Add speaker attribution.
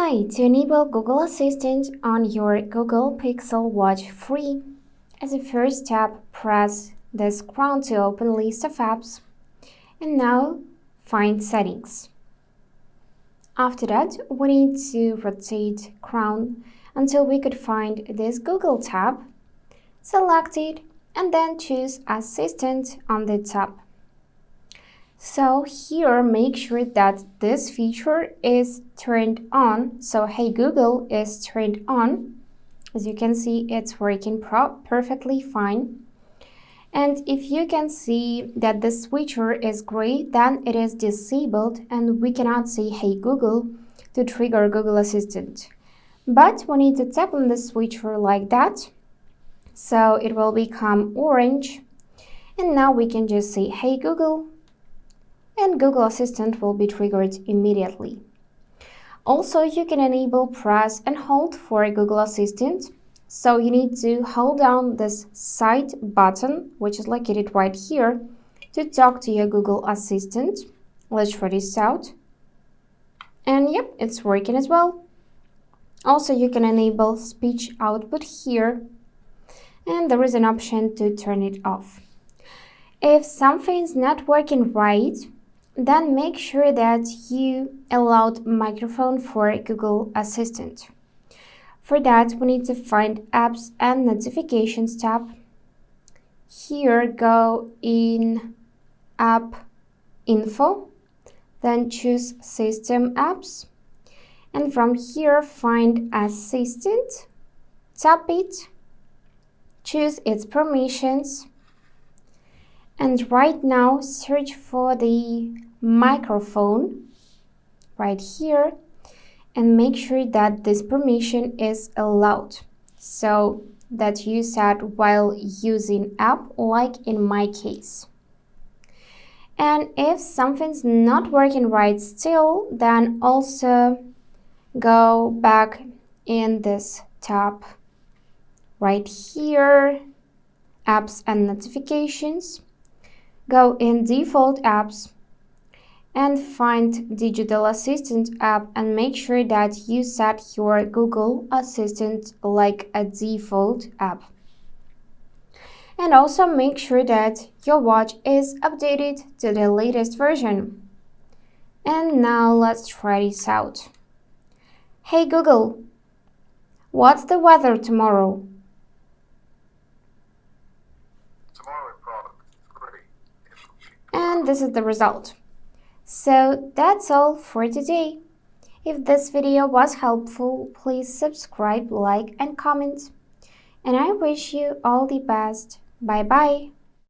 Speaker 1: Hi, to enable Google Assistant on your Google Pixel Watch free, as a first step, press this crown to open list of apps, and now find settings. After that, we need to rotate crown until we could find this Google tab, select it, and then choose Assistant on the top. So here, make sure that this feature is turned on. So Hey Google is turned on. As you can see, it's working perfectly fine. And if you can see that the switcher is gray, then it is disabled and we cannot say Hey Google to trigger Google Assistant. But we need to tap on the switcher like that. So it will become orange. And now we can just say Hey Google, and Google Assistant will be triggered immediately. Also, you can enable press and hold for Google Assistant. So you need to hold down this side button, which is located right here, to talk to your Google Assistant. Let's try this out. And yep, it's working as well. Also, you can enable speech output here, and there is an option to turn it off. If something's not working right, then make sure that you allowed microphone for Google Assistant. For that, we need to find Apps and Notifications tab. Here, go in App Info, then choose System Apps, and from here find Assistant, tap it, choose its permissions, and right now search for the microphone right here and make sure that this permission is allowed, so that you set while using app, like in my case. And if something's not working right still, then also go back in this tab right here, Apps and Notifications, go in Default Apps, and find Digital Assistant app and make sure that you set your Google Assistant like a default app. And also make sure that your watch is updated to the latest version. And now let's try this out. Hey Google, what's the weather tomorrow?
Speaker 2: Tomorrow in Prague, 3.
Speaker 1: And this is the result. So that's all for today. If this video was helpful, please subscribe, like, and comment. And I wish you all the best. Bye bye.